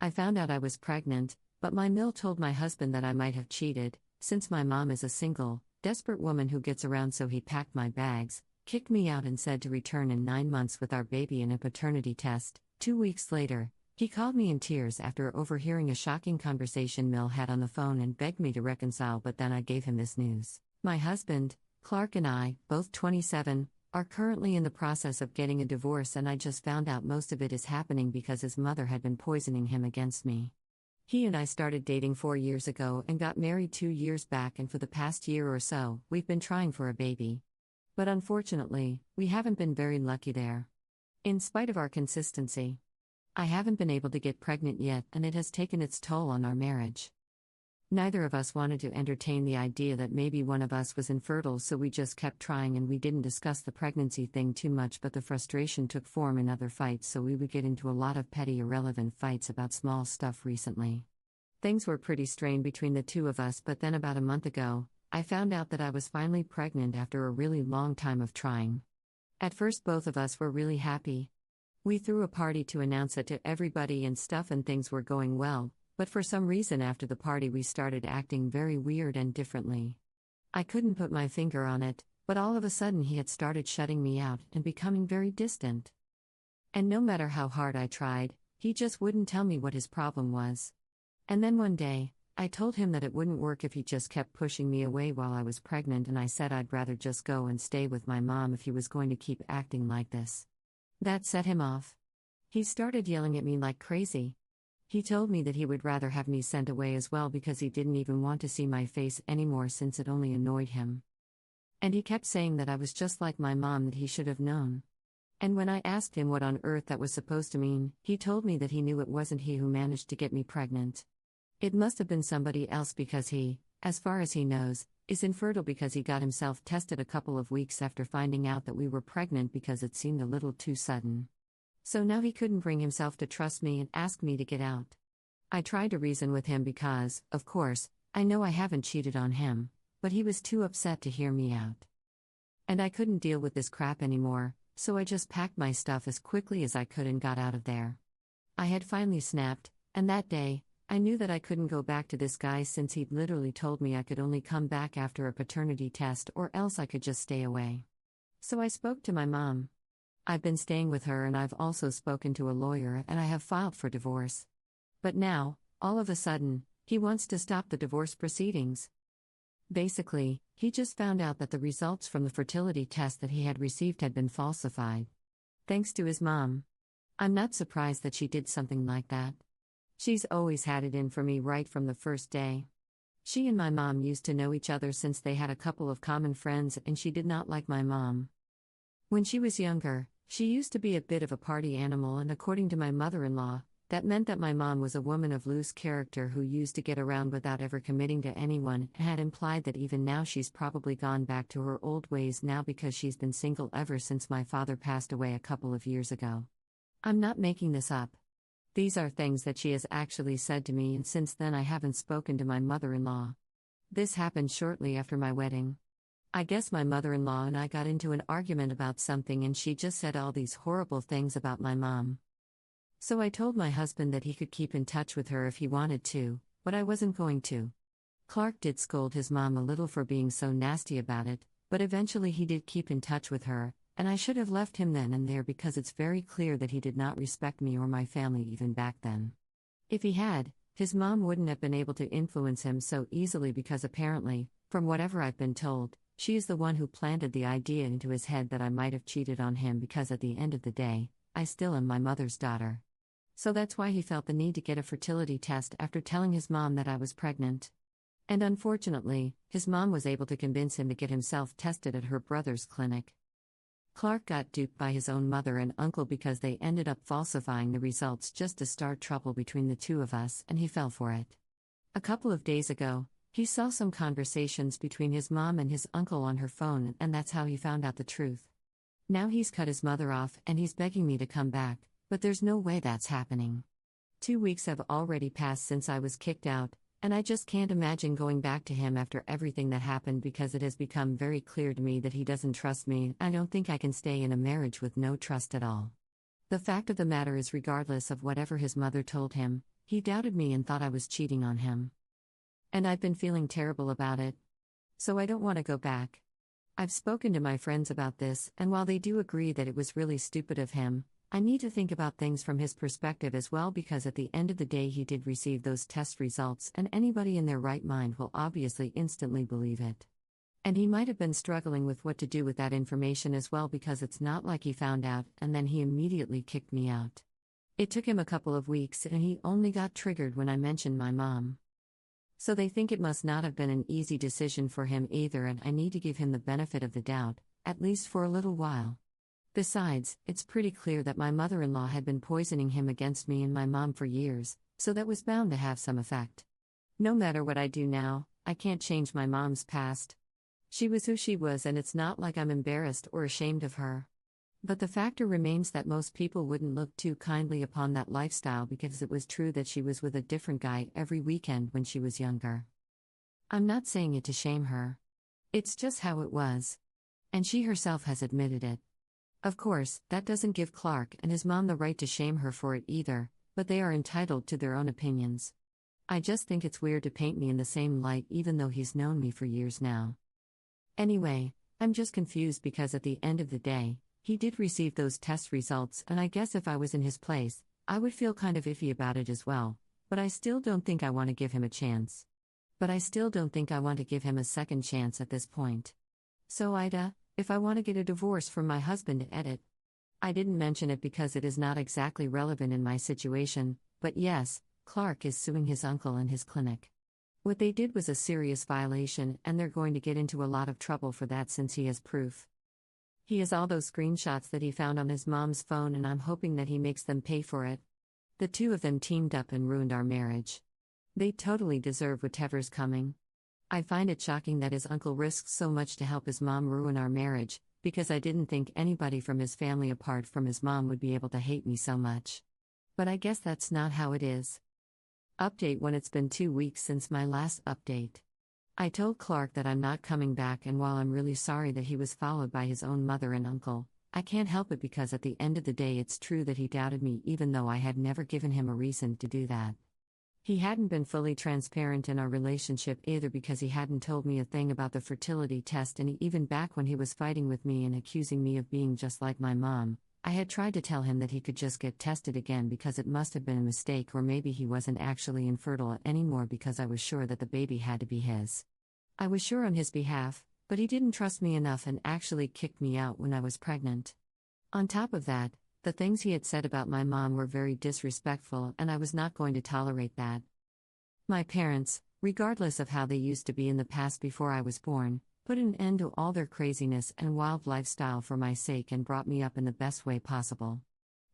I found out I was pregnant, but my mill told my husband that I might have cheated, since my mom is a single, desperate woman who gets around, so he packed my bags, kicked me out, and said to return in 9 months with our baby and a paternity test. 2 weeks later, he called me in tears after overhearing a shocking conversation Mill had on the phone and begged me to reconcile, but then I gave him this news. My husband, Clark, and I, both 27, are currently in the process of getting a divorce, and I just found out most of it is happening because his mother had been poisoning him against me. He and I started dating 4 years ago and got married 2 years back, and for the past year or so, we've been trying for a baby. But unfortunately, we haven't been very lucky there. In spite of our consistency, I haven't been able to get pregnant yet, and it has taken its toll on our marriage. Neither of us wanted to entertain the idea that maybe one of us was infertile, so we just kept trying, and we didn't discuss the pregnancy thing too much, but the frustration took form in other fights, so we would get into a lot of petty, irrelevant fights about small stuff recently. Things were pretty strained between the two of us, but then about a month ago, I found out that I was finally pregnant after a really long time of trying. At first, both of us were really happy. We threw a party to announce it to everybody and stuff, and things were going well. But for some reason after the party we started acting very weird and differently. I couldn't put my finger on it, but all of a sudden he had started shutting me out and becoming very distant. And no matter how hard I tried, he just wouldn't tell me what his problem was. And then one day, I told him that it wouldn't work if he just kept pushing me away while I was pregnant, and I said I'd rather just go and stay with my mom if he was going to keep acting like this. That set him off. He started yelling at me like crazy. He told me that he would rather have me sent away as well because he didn't even want to see my face anymore since it only annoyed him. And he kept saying that I was just like my mom, that he should have known. And when I asked him what on earth that was supposed to mean, he told me that he knew it wasn't he who managed to get me pregnant. It must have been somebody else because he, as far as he knows, is infertile because he got himself tested a couple of weeks after finding out that we were pregnant because it seemed a little too sudden. So now he couldn't bring himself to trust me and ask me to get out. I tried to reason with him because, of course, I know I haven't cheated on him, but he was too upset to hear me out. And I couldn't deal with this crap anymore, so I just packed my stuff as quickly as I could and got out of there. I had finally snapped, and that day, I knew that I couldn't go back to this guy since he'd literally told me I could only come back after a paternity test or else I could just stay away. So I spoke to my mom. I've been staying with her, and I've also spoken to a lawyer, and I have filed for divorce. But now, all of a sudden, he wants to stop the divorce proceedings. Basically, he just found out that the results from the fertility test that he had received had been falsified. Thanks to his mom. I'm not surprised that she did something like that. She's always had it in for me right from the first day. She and my mom used to know each other since they had a couple of common friends, and she did not like my mom. When she was younger, she used to be a bit of a party animal, and according to my mother-in-law, that meant that my mom was a woman of loose character who used to get around without ever committing to anyone, and had implied that even now she's probably gone back to her old ways now because she's been single ever since my father passed away a couple of years ago. I'm not making this up. These are things that she has actually said to me, and since then I haven't spoken to my mother-in-law. This happened shortly after my wedding. I guess my mother-in-law and I got into an argument about something, and she just said all these horrible things about my mom. So I told my husband that he could keep in touch with her if he wanted to, but I wasn't going to. Clark did scold his mom a little for being so nasty about it, but eventually he did keep in touch with her, and I should have left him then and there because it's very clear that he did not respect me or my family even back then. If he had, his mom wouldn't have been able to influence him so easily because apparently, from whatever I've been told, she is the one who planted the idea into his head that I might have cheated on him because at the end of the day, I still am my mother's daughter. So that's why he felt the need to get a fertility test after telling his mom that I was pregnant. And unfortunately, his mom was able to convince him to get himself tested at her brother's clinic. Clark got duped by his own mother and uncle because they ended up falsifying the results just to start trouble between the two of us, and he fell for it. A couple of days ago, he saw some conversations between his mom and his uncle on her phone, and that's how he found out the truth. Now he's cut his mother off and he's begging me to come back, but there's no way that's happening. 2 weeks have already passed since I was kicked out, and I just can't imagine going back to him after everything that happened because it has become very clear to me that he doesn't trust me. I don't think I can stay in a marriage with no trust at all. The fact of the matter is, regardless of whatever his mother told him, He doubted me and thought I was cheating on him. And I've been feeling terrible about it. So I don't want to go back. I've spoken to my friends about this, and while they do agree that it was really stupid of him, I need to think about things from his perspective as well, because at the end of the day he did receive those test results, and anybody in their right mind will obviously instantly believe it. And he might have been struggling with what to do with that information as well, because it's not like he found out and then he immediately kicked me out. It took him a couple of weeks, and he only got triggered when I mentioned my mom. So they think it must not have been an easy decision for him either, and I need to give him the benefit of the doubt, at least for a little while. Besides, it's pretty clear that my mother-in-law had been poisoning him against me and my mom for years, so that was bound to have some effect. No matter what I do now, I can't change my mom's past. She was who she was, and it's not like I'm embarrassed or ashamed of her. But the factor remains that most people wouldn't look too kindly upon that lifestyle, because it was true that she was with a different guy every weekend when she was younger. I'm not saying it to shame her. It's just how it was. And she herself has admitted it. Of course, that doesn't give Clark and his mom the right to shame her for it either, but they are entitled to their own opinions. I just think it's weird to paint me in the same light even though he's known me for years now. Anyway, I'm just confused because at the end of the day, he did receive those test results, and I guess if I was in his place, I would feel kind of iffy about it as well, but I still don't think I want to give him a chance. But I still don't think I want to give him a second chance at this point. So Ida, if I want to get a divorce from my husband, edit. I didn't mention it because it is not exactly relevant in my situation, but yes, Clark is suing his uncle and his clinic. What they did was a serious violation, and they're going to get into a lot of trouble for that since he has proof. He has all those screenshots that he found on his mom's phone, and I'm hoping that he makes them pay for it. The two of them teamed up and ruined our marriage. They totally deserve whatever's coming. I find it shocking that his uncle risks so much to help his mom ruin our marriage, because I didn't think anybody from his family apart from his mom would be able to hate me so much. But I guess that's not how it is. Update: when it's been 2 weeks since my last update. I told Clark that I'm not coming back, and while I'm really sorry that he was followed by his own mother and uncle, I can't help it, because at the end of the day it's true that he doubted me even though I had never given him a reason to do that. He hadn't been fully transparent in our relationship either, because he hadn't told me a thing about the fertility test, and even back when he was fighting with me and accusing me of being just like my mom, I had tried to tell him that he could just get tested again because it must have been a mistake, or maybe he wasn't actually infertile anymore, because I was sure that the baby had to be his. I was sure on his behalf, but he didn't trust me enough and actually kicked me out when I was pregnant. On top of that, the things he had said about my mom were very disrespectful, and I was not going to tolerate that. My parents, regardless of how they used to be in the past before I was born, put an end to all their craziness and wild lifestyle for my sake and brought me up in the best way possible.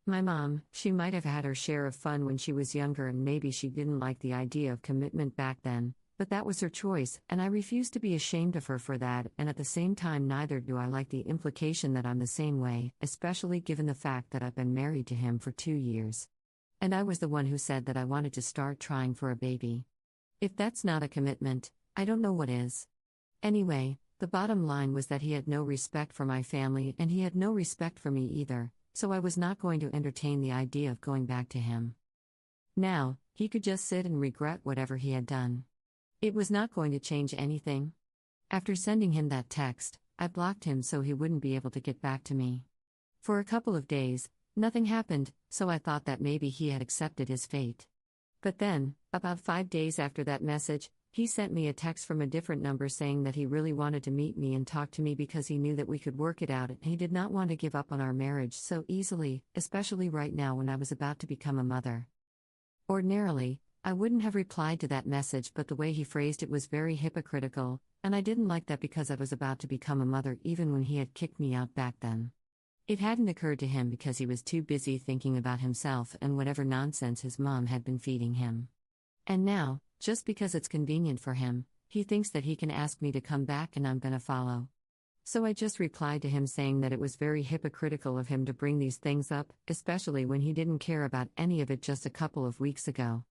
My mom, she might have had her share of fun when she was younger, and maybe she didn't like the idea of commitment back then, but that was her choice, and I refuse to be ashamed of her for that, and at the same time neither do I like the implication that I'm the same way, especially given the fact that I've been married to him for 2 years. And I was the one who said that I wanted to start trying for a baby. If that's not a commitment, I don't know what is. Anyway, the bottom line was that he had no respect for my family, and he had no respect for me either, so I was not going to entertain the idea of going back to him. Now, he could just sit and regret whatever he had done. It was not going to change anything. After sending him that text, I blocked him so he wouldn't be able to get back to me. For a couple of days, nothing happened, so I thought that maybe he had accepted his fate. But then, about 5 days after that message, he sent me a text from a different number saying that he really wanted to meet me and talk to me because he knew that we could work it out, and he did not want to give up on our marriage so easily, especially right now when I was about to become a mother. Ordinarily, I wouldn't have replied to that message, but the way he phrased it was very hypocritical, and I didn't like that because I was about to become a mother even when he had kicked me out back then. It hadn't occurred to him because he was too busy thinking about himself and whatever nonsense his mom had been feeding him. And now, just because it's convenient for him, he thinks that he can ask me to come back and I'm gonna follow. So I just replied to him saying that it was very hypocritical of him to bring these things up, especially when he didn't care about any of it just a couple of weeks ago.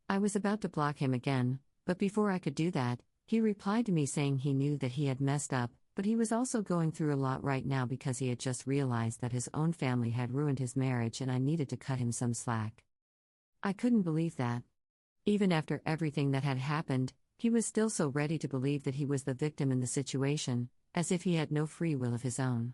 I was about to block him again, but before I could do that, he replied to me saying he knew that he had messed up, but he was also going through a lot right now because he had just realized that his own family had ruined his marriage and I needed to cut him some slack. I couldn't believe that. Even after everything that had happened, he was still so ready to believe that he was the victim in the situation, as if he had no free will of his own.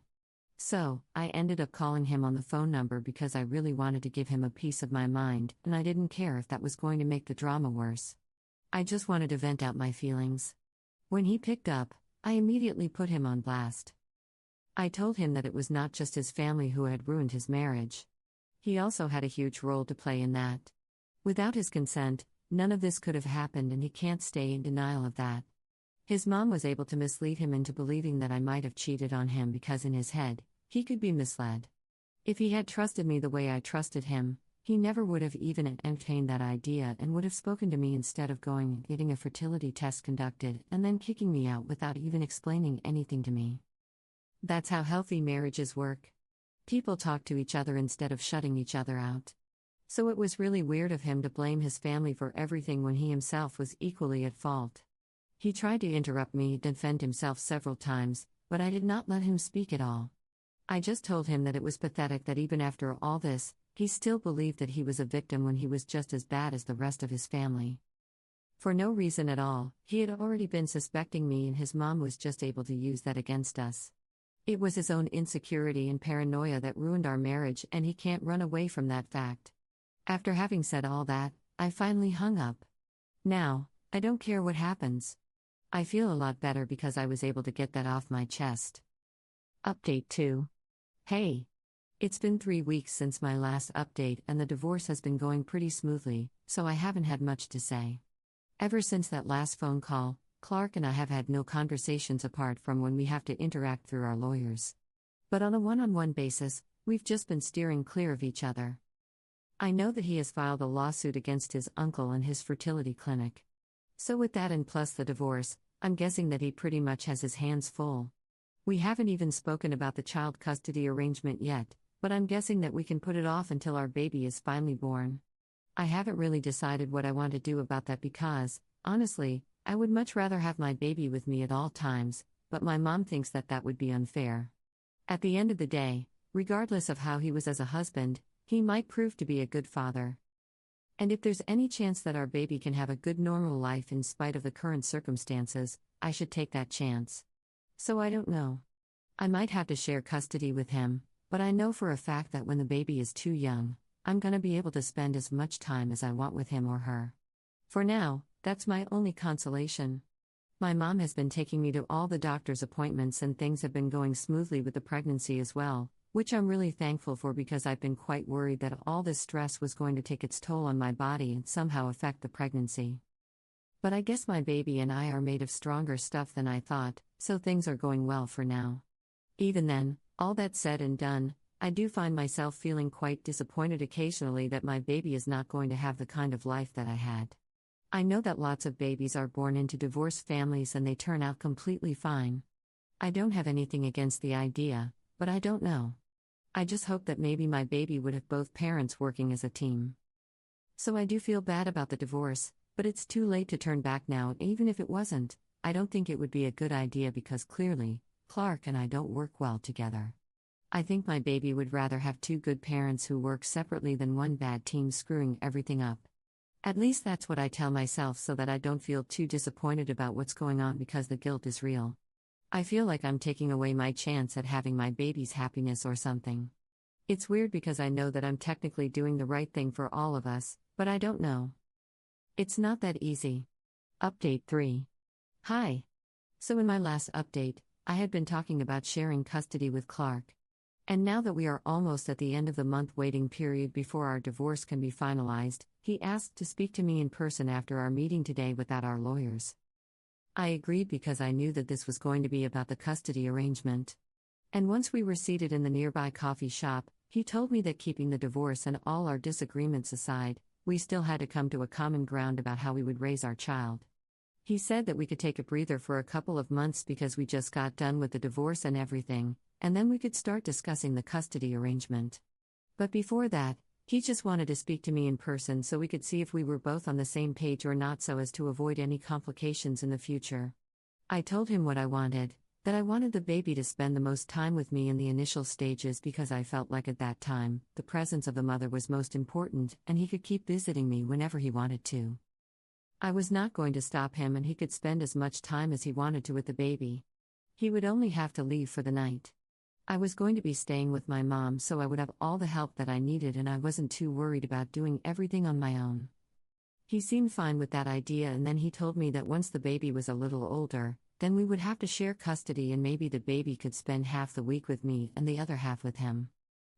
So, I ended up calling him on the phone number because I really wanted to give him a piece of my mind, and I didn't care if that was going to make the drama worse. I just wanted to vent out my feelings. When he picked up, I immediately put him on blast. I told him that it was not just his family who had ruined his marriage. He also had a huge role to play in that. Without his consent, none of this could have happened, and he can't stay in denial of that. His mom was able to mislead him into believing that I might have cheated on him because in his head, he could be misled. If he had trusted me the way I trusted him, he never would have even entertained that idea and would have spoken to me instead of going and getting a fertility test conducted and then kicking me out without even explaining anything to me. That's how healthy marriages work. People talk to each other instead of shutting each other out. So it was really weird of him to blame his family for everything when he himself was equally at fault. He tried to interrupt me and defend himself several times, but I did not let him speak at all. I just told him that it was pathetic that even after all this, he still believed that he was a victim when he was just as bad as the rest of his family. For no reason at all, he had already been suspecting me, and his mom was just able to use that against us. It was his own insecurity and paranoia that ruined our marriage, and he can't run away from that fact. After having said all that, I finally hung up. Now, I don't care what happens. I feel a lot better because I was able to get that off my chest. Update 2. Hey! It's been 3 weeks since my last update, and the divorce has been going pretty smoothly, so I haven't had much to say. Ever since that last phone call, Clark and I have had no conversations apart from when we have to interact through our lawyers. But on a one-on-one basis, we've just been steering clear of each other. I know that he has filed a lawsuit against his uncle and his fertility clinic. So with that and plus the divorce, I'm guessing that he pretty much has his hands full. We haven't even spoken about the child custody arrangement yet, but I'm guessing that we can put it off until our baby is finally born. I haven't really decided what I want to do about that because, honestly, I would much rather have my baby with me at all times, but my mom thinks that that would be unfair. At the end of the day, regardless of how he was as a husband, he might prove to be a good father. And if there's any chance that our baby can have a good normal life in spite of the current circumstances, I should take that chance. So I don't know. I might have to share custody with him, but I know for a fact that when the baby is too young, I'm gonna be able to spend as much time as I want with him or her. For now, that's my only consolation. My mom has been taking me to all the doctor's appointments, and things have been going smoothly with the pregnancy as well, which I'm really thankful for because I've been quite worried that all this stress was going to take its toll on my body and somehow affect the pregnancy. But I guess my baby and I are made of stronger stuff than I thought, so things are going well for now. Even then, all that said and done, I do find myself feeling quite disappointed occasionally that my baby is not going to have the kind of life that I had. I know that lots of babies are born into divorced families and they turn out completely fine. I don't have anything against the idea, but I don't know. I just hope that maybe my baby would have both parents working as a team. So I do feel bad about the divorce, but it's too late to turn back now, and even if it wasn't, I don't think it would be a good idea because clearly, Clark and I don't work well together. I think my baby would rather have 2 good parents who work separately than one bad team screwing everything up. At least that's what I tell myself so that I don't feel too disappointed about what's going on because the guilt is real. I feel like I'm taking away my chance at having my baby's happiness or something. It's weird because I know that I'm technically doing the right thing for all of us, but I don't know. It's not that easy. Update 3. Hi. So in my last update, I had been talking about sharing custody with Clark. And now that we are almost at the end of the month waiting period before our divorce can be finalized, he asked to speak to me in person after our meeting today without our lawyers. I agreed because I knew that this was going to be about the custody arrangement. And once we were seated in the nearby coffee shop, he told me that keeping the divorce and all our disagreements aside, we still had to come to a common ground about how we would raise our child. He said that we could take a breather for a couple of months because we just got done with the divorce and everything, and then we could start discussing the custody arrangement. But before that, he just wanted to speak to me in person so we could see if we were both on the same page or not so as to avoid any complications in the future. I told him what I wanted, that I wanted the baby to spend the most time with me in the initial stages because I felt like at that time, the presence of the mother was most important and he could keep visiting me whenever he wanted to. I was not going to stop him, and he could spend as much time as he wanted to with the baby. He would only have to leave for the night. I was going to be staying with my mom, so I would have all the help that I needed, and I wasn't too worried about doing everything on my own. He seemed fine with that idea, and then he told me that once the baby was a little older, then we would have to share custody, and maybe the baby could spend half the week with me and the other half with him.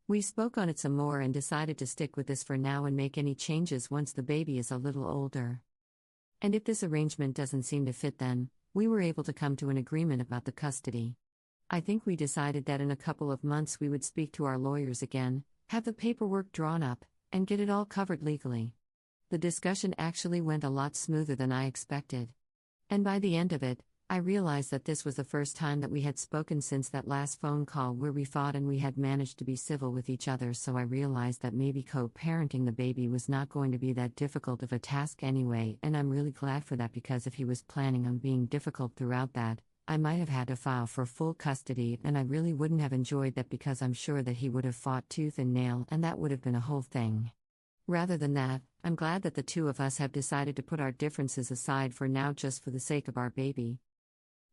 We spoke on it some more and decided to stick with this for now and make any changes once the baby is a little older. And if this arrangement doesn't seem to fit, then we were able to come to an agreement about the custody. I think we decided that in a couple of months we would speak to our lawyers again, have the paperwork drawn up, and get it all covered legally. The discussion actually went a lot smoother than I expected. And by the end of it, I realized that this was the first time that we had spoken since that last phone call where we fought, and we had managed to be civil with each other, so I realized that maybe co-parenting the baby was not going to be that difficult of a task anyway, and I'm really glad for that, because if he was planning on being difficult throughout that, I might have had to file for full custody, and I really wouldn't have enjoyed that, because I'm sure that he would have fought tooth and nail, and that would have been a whole thing. Rather than that, I'm glad that the two of us have decided to put our differences aside for now, just for the sake of our baby.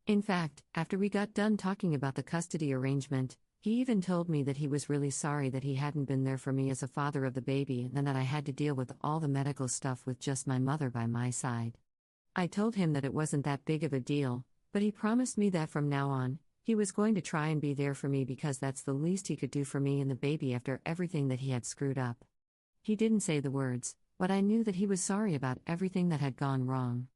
In fact, after we got done talking about the custody arrangement, he even told me that he was really sorry that he hadn't been there for me as a father of the baby, and that I had to deal with all the medical stuff with just my mother by my side. I told him that it wasn't that big of a deal, but he promised me that from now on, he was going to try and be there for me, because that's the least he could do for me and the baby after everything that he had screwed up. He didn't say the words, but I knew that he was sorry about everything that had gone wrong.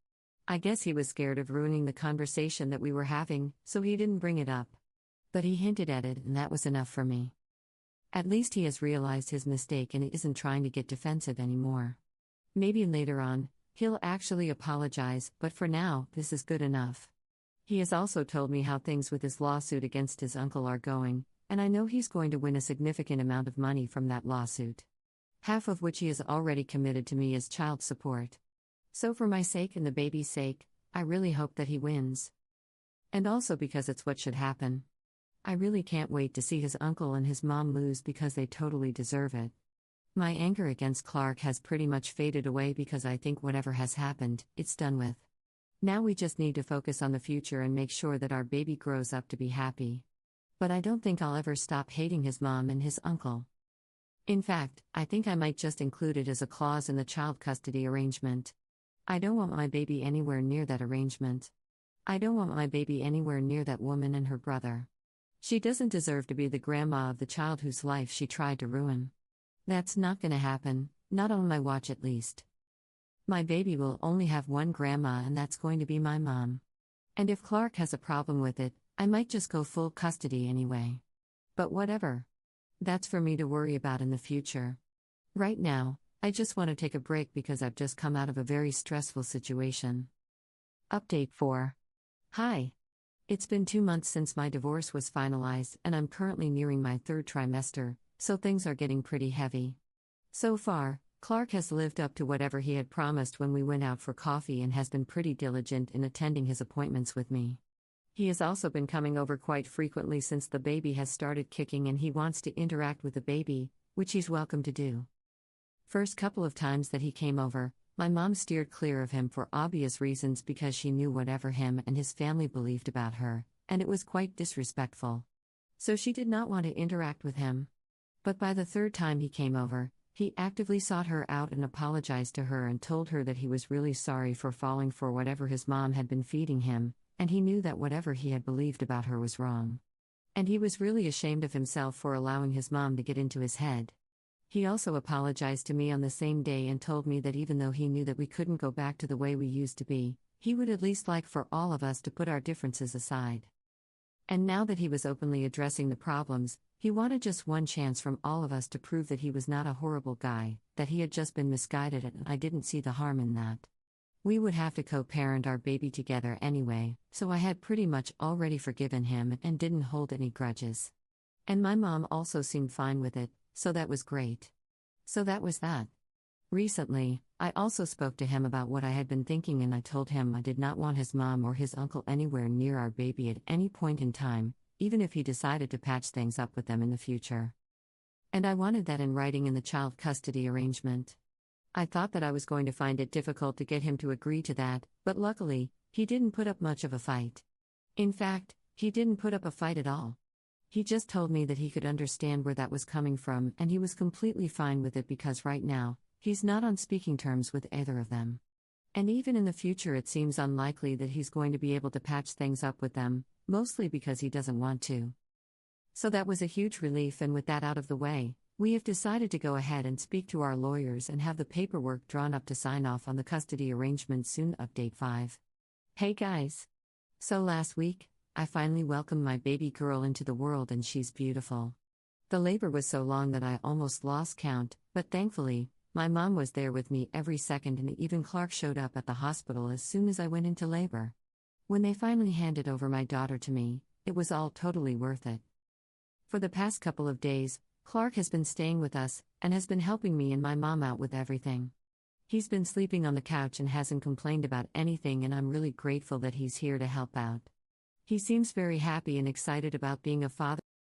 I guess he was scared of ruining the conversation that we were having, so he didn't bring it up. But he hinted at it, and that was enough for me. At least he has realized his mistake and isn't trying to get defensive anymore. Maybe later on, he'll actually apologize, but for now, this is good enough. He has also told me how things with his lawsuit against his uncle are going, and I know he's going to win a significant amount of money from that lawsuit, half of which he has already committed to me as child support. So for my sake and the baby's sake, I really hope that he wins. And also because it's what should happen. I really can't wait to see his uncle and his mom lose, because they totally deserve it. My anger against Clark has pretty much faded away, because I think whatever has happened, it's done with. Now we just need to focus on the future and make sure that our baby grows up to be happy. But I don't think I'll ever stop hating his mom and his uncle. In fact, I think I might just include it as a clause in the child custody arrangement. I don't want my baby anywhere near that arrangement. I don't want my baby anywhere near that woman and her brother. She doesn't deserve to be the grandma of the child whose life she tried to ruin. That's not gonna happen, not on my watch at least. My baby will only have one grandma, and that's going to be my mom. And if Clark has a problem with it, I might just go full custody anyway. But whatever. That's for me to worry about in the future. Right now, I just want to take a break, because I've just come out of a very stressful situation. Update 4. Hi. It's been 2 months since my divorce was finalized, and I'm currently nearing my 3rd trimester, so things are getting pretty heavy. So far, Clark has lived up to whatever he had promised when we went out for coffee, and has been pretty diligent in attending his appointments with me. He has also been coming over quite frequently since the baby has started kicking, and he wants to interact with the baby, which he's welcome to do. First couple of times that he came over, my mom steered clear of him for obvious reasons, because she knew whatever him and his family believed about her, and it was quite disrespectful. So she did not want to interact with him. But by the 3rd time he came over, he actively sought her out and apologized to her and told her that he was really sorry for falling for whatever his mom had been feeding him, and he knew that whatever he had believed about her was wrong. And he was really ashamed of himself for allowing his mom to get into his head. He also apologized to me on the same day and told me that even though he knew that we couldn't go back to the way we used to be, he would at least like for all of us to put our differences aside. And now that he was openly addressing the problems, he wanted just one chance from all of us to prove that he was not a horrible guy, that he had just been misguided, and I didn't see the harm in that. We would have to co-parent our baby together anyway, so I had pretty much already forgiven him and didn't hold any grudges. And my mom also seemed fine with it, so that was great. So that was that. Recently, I also spoke to him about what I had been thinking, and I told him I did not want his mom or his uncle anywhere near our baby at any point in time, even if he decided to patch things up with them in the future. And I wanted that in writing in the child custody arrangement. I thought that I was going to find it difficult to get him to agree to that, but luckily, he didn't put up much of a fight. In fact, he didn't put up a fight at all. He just told me that he could understand where that was coming from and he was completely fine with it because right now, he's not on speaking terms with either of them. And even in the future, it seems unlikely that he's going to be able to patch things up with them, mostly because he doesn't want to. So that was a huge relief, and with that out of the way, we have decided to go ahead and speak to our lawyers and have the paperwork drawn up to sign off on the custody arrangement soon. Update 5. Hey guys! So last week, I finally welcomed my baby girl into the world and she's beautiful. The labor was so long that I almost lost count, but thankfully, my mom was there with me every second and even Clark showed up at the hospital as soon as I went into labor. When they finally handed over my daughter to me, it was all totally worth it. For the past couple of days, Clark has been staying with us and has been helping me and my mom out with everything. He's been sleeping on the couch and hasn't complained about anything, and I'm really grateful that he's here to help out. He seems very happy and excited about being a father.